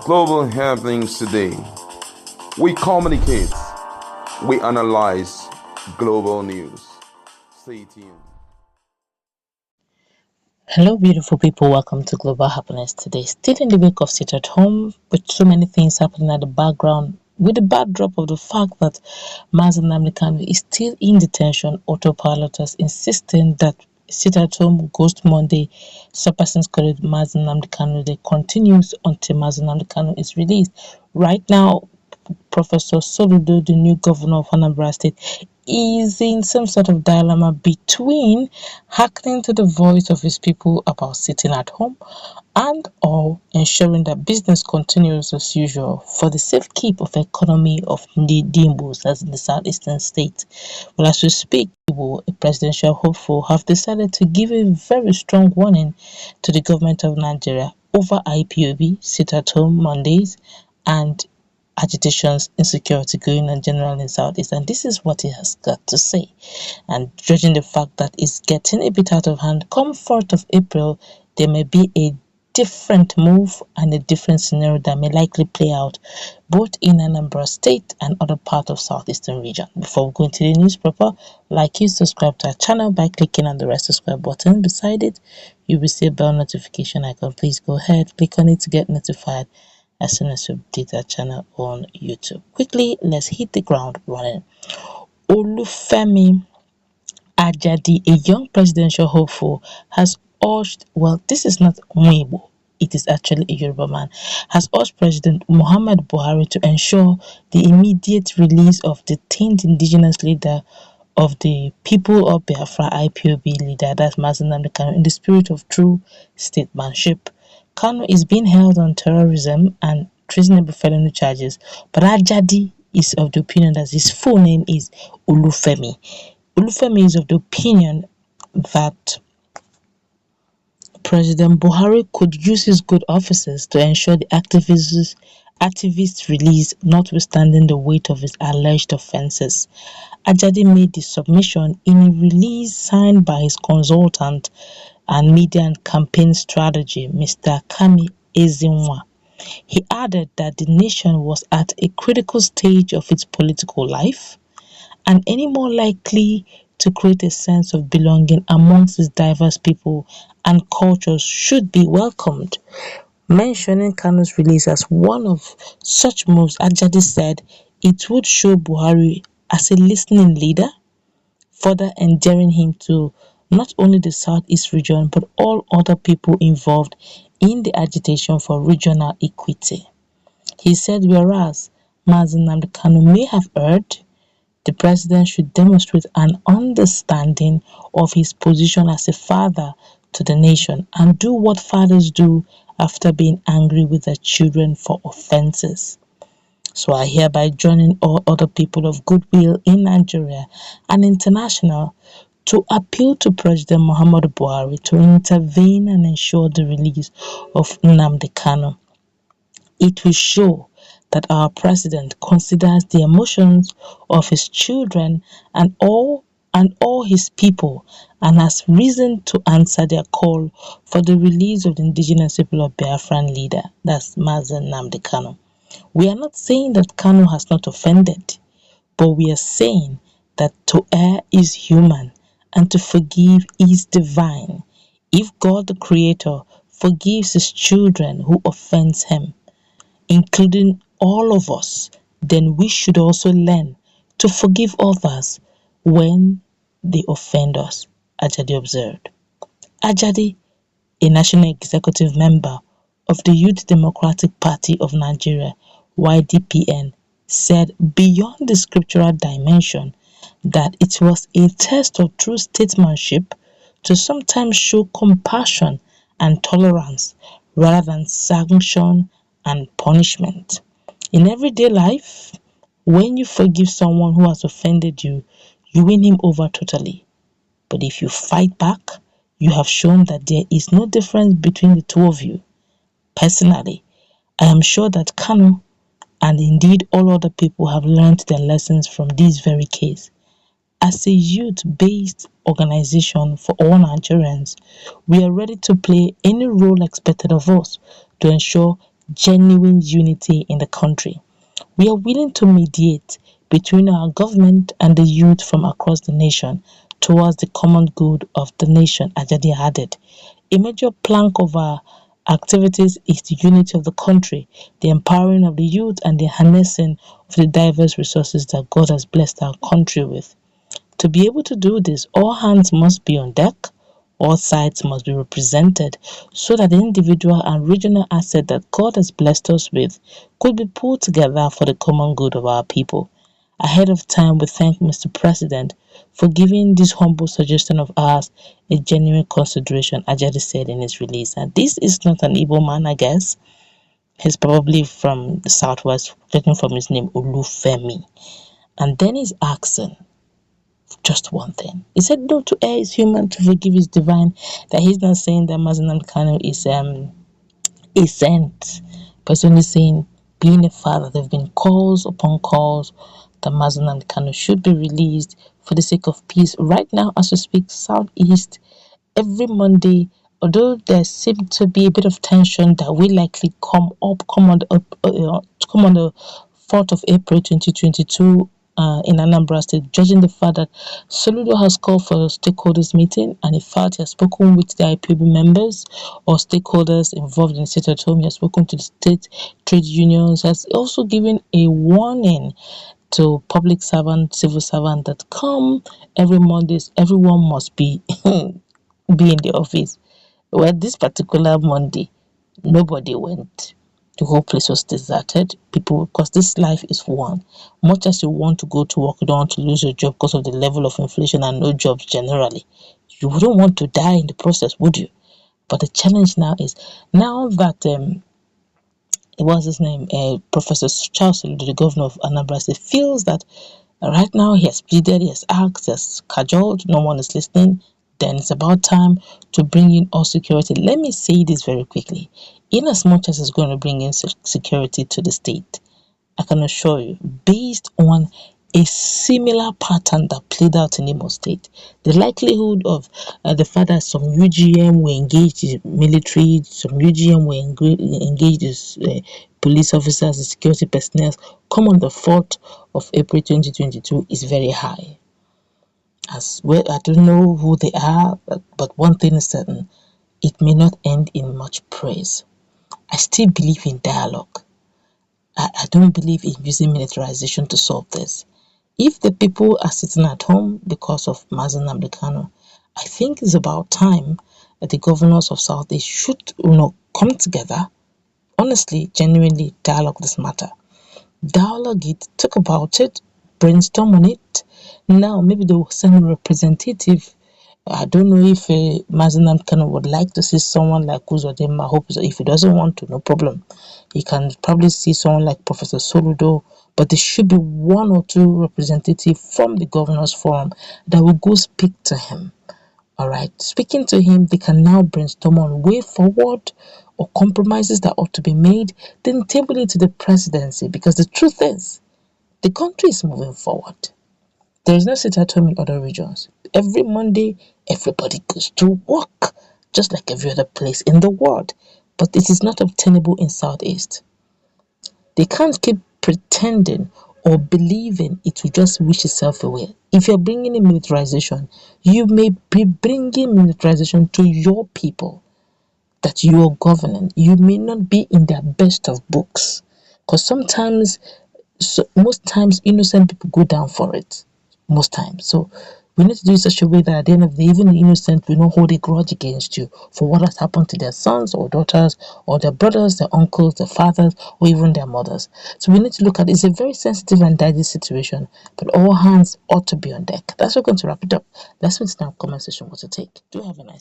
global happenings today. We communicate, we analyze global news. Stay tuned. Hello, beautiful people. Welcome to Global Happiness today. Still in the week of SitAtHome, with so many things happening at the background, with the backdrop of the fact that Nnamdi Kanu is still in detention. Autopiloters insisting that SitAtHome Ghost Monday suppressing credit Nnamdi Kanu they continues until Nnamdi Kanu is released. Right now, Professor Soludo, the new governor of Anambra State, is in some sort of dilemma between hearkening to the voice of his people about sitting at home and or ensuring that business continues as usual for the safekeep of the economy of Ndigbo, as in the southeastern state. Well, as we speak, Igbo, a presidential hopeful, have decided to give a very strong warning to the government of Nigeria over IPOB, SitAtHome Mondays, and agitations, insecurity going on generally in Southeast, and this is what he has got to say. And judging the fact that it's getting a bit out of hand, come 4th of April, there may be a different move and a different scenario that may likely play out both in Anambra State and other part of Southeastern region. Before we go into the news proper, like you subscribe to our channel by clicking on the red subscribe button. Beside it, you will see a bell notification icon. Please go ahead, click on it to get notified as soon as we update our channel on YouTube. Quickly, let's hit the ground running. Olufemi Ajadi, a young presidential hopeful, has urged, well, this is not Igbo, it is actually a Yoruba man, has urged President Muhammad Buhari to ensure the immediate release of detained indigenous leader of the people of Biafra IPOB leader, that's Nnamdi Kanu, in the spirit of true statesmanship. Kanu is being held on terrorism and treasonable felony charges, but Ajadi is of the opinion that his full name is Olufemi. Olufemi is of the opinion that President Buhari could use his good offices to ensure the activists release, notwithstanding the weight of his alleged offences. Ajadi made the submission in a release signed by his consultant and media and campaign strategy, Mr. Kami Ezinwa. He added that the nation was at a critical stage of its political life, and any more likely to create a sense of belonging amongst its diverse people and cultures should be welcomed. Mentioning Kanu's release as one of such moves, Ajadi said it would show Buhari as a listening leader, further endearing him to not only the Southeast region but all other people involved in the agitation for regional equity. He said whereas Nnamdi Kanu may have erred, the president should demonstrate an understanding of his position as a father to the nation and do what fathers do after being angry with their children for offenses. So I hereby join all other people of goodwill in Nigeria and international to appeal to President Muhammadu Buhari to intervene and ensure the release of Nnamdi Kanu. It will show that our president considers the emotions of his children and all his people and has reason to answer their call for the release of the indigenous people of Biafran leader, that's Nnamdi Kanu. We are not saying that Kanu has not offended, but we are saying that to err is human and to forgive is divine. If God the Creator forgives his children who offends him, including all of us, then we should also learn to forgive others when they offend us, Ajadi observed. Ajadi, a national executive member of the Youth Democratic Party of Nigeria, YDPN, said beyond the scriptural dimension that it was a test of true statesmanship to sometimes show compassion and tolerance rather than sanction and punishment. In everyday life, when you forgive someone who has offended you, you win him over totally. But if you fight back, you have shown that there is no difference between the two of you. Personally, I am sure that Kanu and indeed all other people have learned their lessons from this very case. As a youth-based organization for all Nigerians, we are ready to play any role expected of us to ensure genuine unity in the country. We are willing to mediate between our government and the youth from across the nation towards the common good of the nation, Ajadi added. A major plank of our activities is the unity of the country, the empowering of the youth, and the harnessing of the diverse resources that God has blessed our country with. To be able to do this, all hands must be on deck, all sides must be represented so that the individual and regional asset that God has blessed us with could be pulled together for the common good of our people. Ahead of time, we thank Mr. President for giving this humble suggestion of ours a genuine consideration, Ajadi said in his release. And this is not an Igbo man, I guess. He's probably from the southwest, judging from his name, Olufemi. And then he's asking just one thing. He said, no, to err is human, to forgive is divine. That he's not saying that Nnamdi Kanu is a saint, but he's only saying, being a father, there have been calls upon calls that Nnamdi Kanu should be released for the sake of peace. Right now, as we speak, Southeast, every Monday, although there seemed to be a bit of tension that will likely come on the 4th of April 2022 in Anambra State, judging the fact that Soludo has called for a stakeholders meeting, and in fact he has spoken with the IPB members or stakeholders involved in SitAtHome. He has spoken to the state trade unions, has also given a warning to public servant, civil servant that come every Mondays, everyone must be be in the office. Well, this particular Monday, nobody went. The whole place was deserted. People, because this life is one. Much as you want to go to work, you don't want to lose your job because of the level of inflation and no jobs generally. You wouldn't want to die in the process, would you? But the challenge now is, now that what's his name, Professor Charles Soludo, the governor of Anambra State, feels that right now he has pleaded, he has asked, he has cajoled, no one is listening, then it's about time to bring in all security. Let me say this very quickly. In as much as it's going to bring in security to the state, I can assure you, based on a similar pattern that played out in Imo State, the likelihood of the fact that some UGM were engaged in military, some UGM were engaged as police officers and security personnel come on the 4th of April 2022 is very high. As well, I don't know who they are, but one thing is certain, it may not end in much praise. I still believe in dialogue. I don't believe in using militarization to solve this. If the people are sitting at home because of Nnamdi Kanu, I think it's about time that the governors of Southeast should, come together, honestly, genuinely dialogue this matter. Dialogue it, talk about it, brainstorm on it. Now, maybe they will send a representative. I don't know if Nnamdi Kanu would like to see someone like Uzodinma. I hope so. If he doesn't want to, no problem. He can probably see someone like Professor Soludo, but there should be one or two representatives from the Governors Forum that will go speak to him. All right, speaking to him, they can now brainstorm on way forward or compromises that ought to be made, then table it to the presidency, because the truth is, the country is moving forward. There is no SitAtHome in other regions. Every Monday, everybody goes to work, just like every other place in the world. But it is not obtainable in Southeast. They can't keep pretending or believing it will just wish itself away. If you're bringing in militarization, you may be bringing militarization to your people that you are governing. You may not be in their best of books, because most times innocent people go down for it. Most times. So we need to do it such a way that at the end of the day, even the innocent will not hold a grudge against you for what has happened to their sons or daughters or their brothers, their uncles, their fathers, or even their mothers. So we need to look at it's a very sensitive and delicate situation, but all hands ought to be on deck. That's what we're going to wrap it up. Let's wait in our comment section what to take. Do have a nice